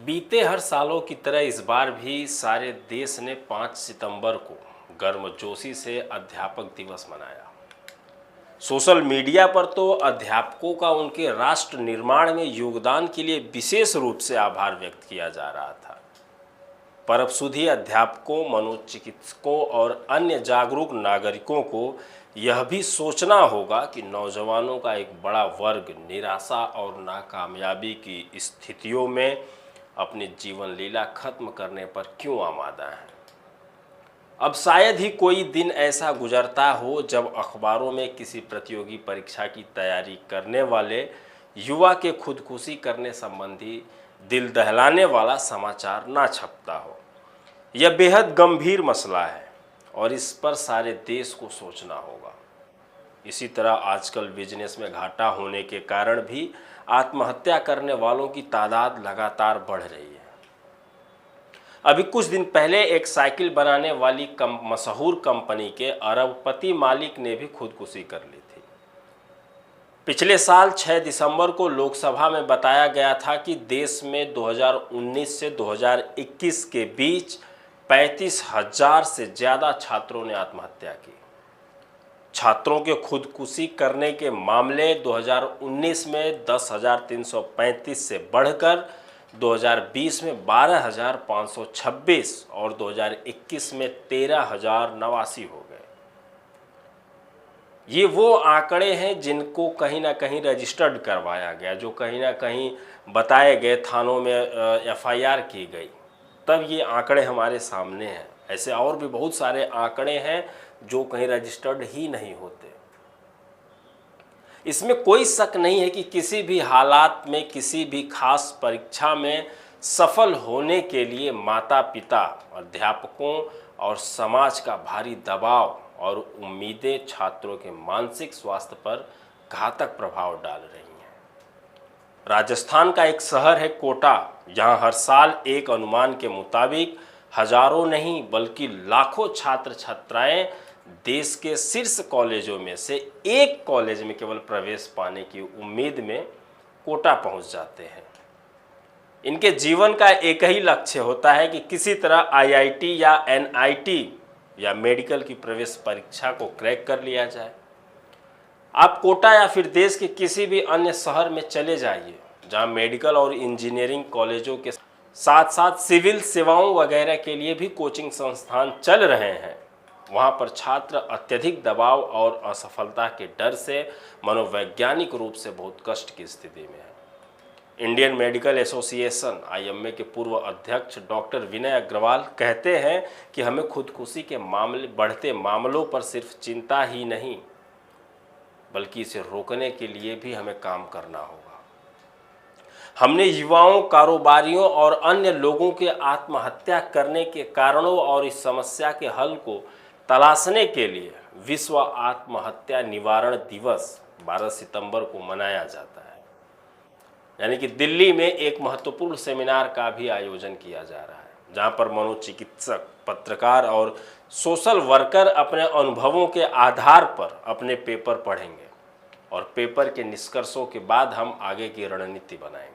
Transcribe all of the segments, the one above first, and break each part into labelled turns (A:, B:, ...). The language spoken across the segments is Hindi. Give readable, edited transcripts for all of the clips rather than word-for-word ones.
A: बीते हर सालों की तरह इस बार भी सारे देश ने 5 सितंबर को गर्मजोशी से अध्यापक दिवस मनाया। सोशल मीडिया पर तो अध्यापकों का उनके राष्ट्र निर्माण में योगदान के लिए विशेष रूप से आभार व्यक्त किया जा रहा था। पर अब सुधी अध्यापकों, मनोचिकित्सकों और अन्य जागरूक नागरिकों को यह भी सोचना होगा कि नौजवानों का एक बड़ा वर्ग निराशा और नाकामयाबी की स्थितियों में अपनी जीवन लीला खत्म करने पर क्यों आमादा है। अब शायद ही कोई दिन ऐसा गुजरता हो जब अखबारों में किसी प्रतियोगी परीक्षा की तैयारी करने वाले युवा के खुदकुशी करने संबंधी दिल दहलाने वाला समाचार ना छपता हो। यह बेहद गंभीर मसला है और इस पर सारे देश को सोचना होगा। इसी तरह आजकल बिजनेस में घाटा होने के कारण भी आत्महत्या करने वालों की तादाद लगातार बढ़ रही है। अभी कुछ दिन पहले एक साइकिल बनाने वाली मशहूर कंपनी के अरबपति मालिक ने भी खुदकुशी कर ली थी। पिछले साल 6 दिसंबर को लोकसभा में बताया गया था कि देश में 2019 से 2021 के बीच 35,000 से ज़्यादा छात्रों ने आत्महत्या की। छात्रों के खुदकुशी करने के मामले 2019 में 10,335 से बढ़कर 2020 में 12,526 और 2021 में 13,089 हो गए। ये वो आंकड़े हैं जिनको कहीं ना कहीं रजिस्टर्ड करवाया गया, जो कहीं ना कहीं बताए गए, थानों में एफआईआर की गई, तब ये आंकड़े हमारे सामने हैं। ऐसे और भी बहुत सारे आंकड़े हैं जो कहीं रजिस्टर्ड ही नहीं होते। इसमें कोई शक नहीं है कि किसी भी हालात में, किसी भी खास परीक्षा में सफल होने के लिए माता पिता, अध्यापकों और समाज का भारी दबाव और उम्मीदें छात्रों के मानसिक स्वास्थ्य पर घातक प्रभाव डाल रही हैं। राजस्थान का एक शहर है कोटा, जहां हर साल एक अनुमान के मुताबिक हजारों नहीं बल्कि लाखों छात्र छात्राएं देश के शीर्ष कॉलेजों में से एक कॉलेज में केवल प्रवेश पाने की उम्मीद में कोटा पहुंच जाते हैं। इनके जीवन का एक ही लक्ष्य होता है कि किसी तरह आईआईटी या एनआईटी या मेडिकल की प्रवेश परीक्षा को क्रैक कर लिया जाए। आप कोटा या फिर देश के किसी भी अन्य शहर में चले जाइए जहां मेडिकल और इंजीनियरिंग कॉलेजों के साथ साथ सिविल सेवाओं वगैरह के लिए भी कोचिंग संस्थान चल रहे हैं। वहाँ पर छात्र अत्यधिक दबाव और असफलता के डर से मनोवैज्ञानिक रूप से बहुत कष्ट की स्थिति में है। इंडियन मेडिकल एसोसिएशन आईएमए के पूर्व अध्यक्ष डॉक्टर विनय अग्रवाल कहते हैं कि हमें खुदकुशी के बढ़ते मामलों पर सिर्फ चिंता ही नहीं बल्कि इसे रोकने के लिए भी हमें काम करना होगा। हमने युवाओं, कारोबारियों और अन्य लोगों के आत्महत्या करने के कारणों और इस समस्या के हल को तलाशने के लिए विश्व आत्महत्या निवारण दिवस 12 सितंबर को मनाया जाता है। यानी कि दिल्ली में एक महत्वपूर्ण सेमिनार का भी आयोजन किया जा रहा है, जहां पर मनोचिकित्सक, पत्रकार और सोशल वर्कर अपने अनुभवों के आधार पर अपने पेपर पढ़ेंगे और पेपर के निष्कर्षों के बाद हम आगे की रणनीति बनाएंगे।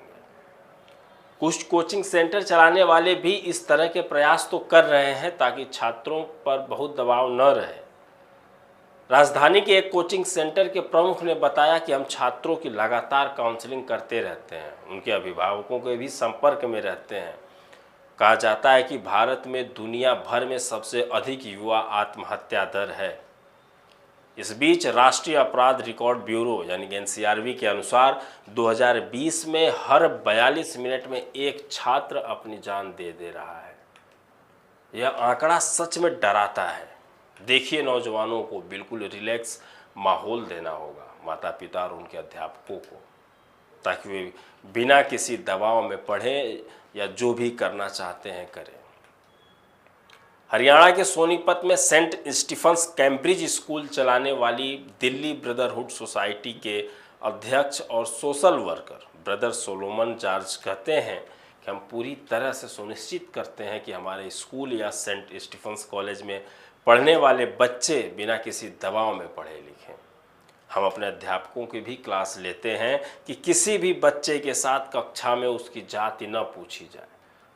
A: कुछ कोचिंग सेंटर चलाने वाले भी इस तरह के प्रयास तो कर रहे हैं ताकि छात्रों पर बहुत दबाव न रहे। राजधानी के एक कोचिंग सेंटर के प्रमुख ने बताया कि हम छात्रों की लगातार काउंसलिंग करते रहते हैं, उनके अभिभावकों के भी संपर्क में रहते हैं। कहा जाता है कि भारत में दुनिया भर में सबसे अधिक युवा आत्महत्या दर है। इस बीच राष्ट्रीय अपराध रिकॉर्ड ब्यूरो यानी कि एनसीआरबी के अनुसार 2020 में हर 42 मिनट में एक छात्र अपनी जान दे रहा है। यह आंकड़ा सच में डराता है। देखिए, नौजवानों को बिल्कुल रिलैक्स माहौल देना होगा, माता पिता और उनके अध्यापकों को, ताकि वे बिना किसी दबाव में पढ़ें या जो भी करना चाहते हैं करें। हरियाणा के सोनीपत में सेंट स्टीफंस कैम्ब्रिज स्कूल चलाने वाली दिल्ली ब्रदरहुड सोसाइटी के अध्यक्ष और social worker brother Solomon George कहते हैं कि हम पूरी तरह से सुनिश्चित करते हैं कि हमारे स्कूल या सेंट स्टीफंस कॉलेज में पढ़ने वाले बच्चे बिना किसी दबाव में पढ़े लिखें। हम अपने अध्यापकों की भी क्लास लेते हैं कि किसी भी बच्चे के साथ कक्षा में उसकी जाति न पूछी जाए,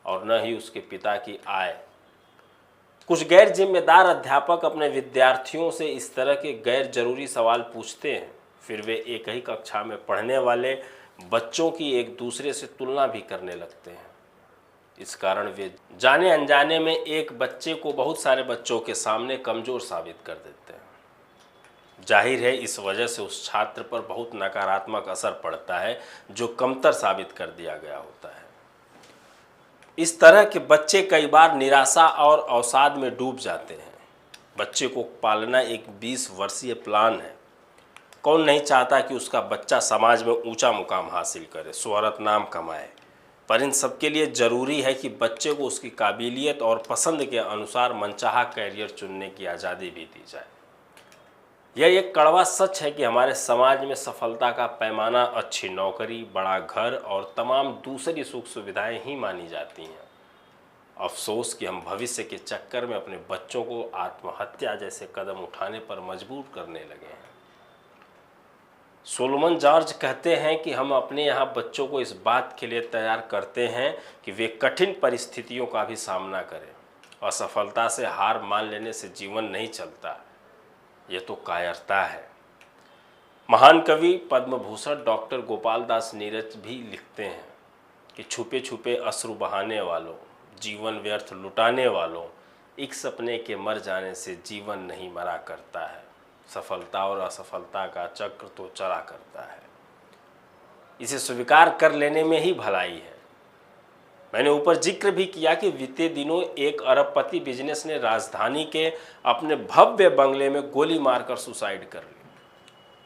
A: और न ही उसके पिता की आय। कुछ गैर जिम्मेदार अध्यापक अपने विद्यार्थियों से इस तरह के गैर जरूरी सवाल पूछते हैं, फिर वे एक ही कक्षा में पढ़ने वाले बच्चों की एक दूसरे से तुलना भी करने लगते हैं। इस कारण वे जाने अनजाने में एक बच्चे को बहुत सारे बच्चों के सामने कमज़ोर साबित कर देते हैं। जाहिर है इस वजह से उस छात्र पर बहुत नकारात्मक असर पड़ता है जो कमतर साबित कर दिया गया होता है। इस तरह के बच्चे कई बार निराशा और अवसाद में डूब जाते हैं। बच्चे को पालना एक 20 वर्षीय प्लान है। कौन नहीं चाहता कि उसका बच्चा समाज में ऊंचा मुकाम हासिल करे, शोहरत नाम कमाए, पर इन सबके लिए ज़रूरी है कि बच्चे को उसकी काबिलियत और पसंद के अनुसार मनचाहा कैरियर चुनने की आज़ादी भी दी जाए। यह एक कड़वा सच है कि हमारे समाज में सफलता का पैमाना अच्छी नौकरी, बड़ा घर और तमाम दूसरी सुख सुविधाएं ही मानी जाती हैं। अफसोस कि हम भविष्य के चक्कर में अपने बच्चों को आत्महत्या जैसे कदम उठाने पर मजबूर करने लगे हैं। सोलोमन जॉर्ज कहते हैं कि हम अपने यहाँ बच्चों को इस बात के लिए तैयार करते हैं कि वे कठिन परिस्थितियों का भी सामना करें। असफलता से हार मान लेने से जीवन नहीं चलता, ये तो कायरता है। महान कवि पद्म भूषण डॉक्टर गोपाल दास नीरज भी लिखते हैं कि छुपे छुपे अश्रु बहाने वालों, जीवन व्यर्थ लुटाने वालों, एक सपने के मर जाने से जीवन नहीं मरा करता है। सफलता और असफलता का चक्र तो चला करता है। इसे स्वीकार कर लेने में ही भलाई है। मैंने ऊपर जिक्र भी किया कि बीते दिनों एक अरबपति बिजनेस ने राजधानी के अपने भव्य बंगले में गोली मारकर सुसाइड कर ली।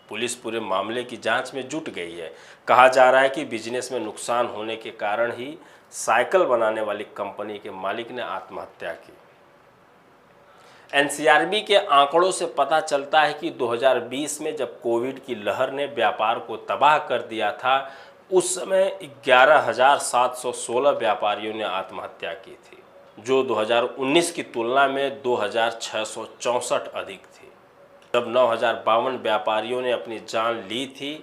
A: पुलिस पूरे मामले की जांच में जुट गई है। कहा जा रहा है कि बिजनेस में नुकसान होने के कारण ही साइकिल बनाने वाली कंपनी के मालिक ने आत्महत्या की। एनसीआरबी के आंकड़ों से पता चलता है कि 2020 में जब कोविड की लहर ने व्यापार को तबाह कर दिया था, उस समय 11,716 व्यापारियों ने आत्महत्या की थी, जो 2019 की तुलना में 2,664 अधिक थी, जब 9,052 व्यापारियों ने अपनी जान ली थी।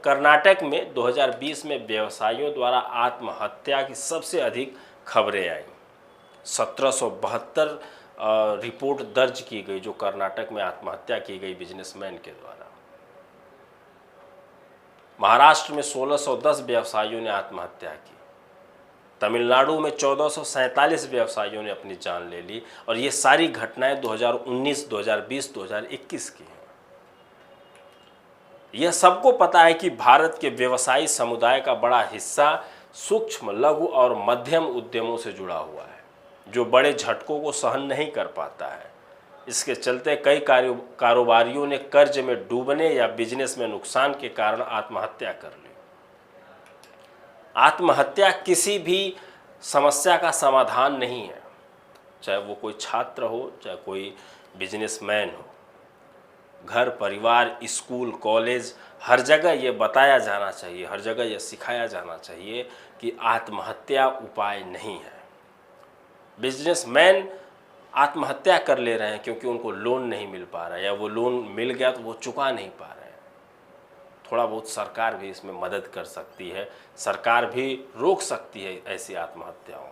A: कर्नाटक में 2020 में व्यवसायियों द्वारा आत्महत्या की सबसे अधिक खबरें आईं। 1772 रिपोर्ट दर्ज की गई जो कर्नाटक में आत्महत्या की गई बिजनेसमैन के द्वारा। महाराष्ट्र में 1610 व्यवसायियों ने आत्महत्या की। तमिलनाडु में 1447 व्यवसायियों ने अपनी जान ले ली। और ये सारी घटनाएं 2019, 2020, 2021 की हैं। यह सबको पता है कि भारत के व्यवसायी समुदाय का बड़ा हिस्सा सूक्ष्म, लघु और मध्यम उद्यमों से जुड़ा हुआ है, जो बड़े झटकों को सहन नहीं कर पाता है। इसके चलते कई कारोबारियों ने कर्ज में डूबने या बिजनेस में नुकसान के कारण आत्महत्या कर ली। आत्महत्या किसी भी समस्या का समाधान नहीं है, चाहे वो कोई छात्र हो, चाहे कोई बिजनेसमैन हो। घर, परिवार, स्कूल, कॉलेज, हर जगह ये बताया जाना चाहिए, हर जगह ये सिखाया जाना चाहिए कि आत्महत्या उपाय नहीं है। बिजनेसमैन आत्महत्या कर ले रहे हैं क्योंकि उनको लोन नहीं मिल पा रहा है, या वो लोन मिल गया तो वो चुका नहीं पा रहे हैं। थोड़ा बहुत सरकार भी इसमें मदद कर सकती है, सरकार भी रोक सकती है ऐसी आत्महत्याओं।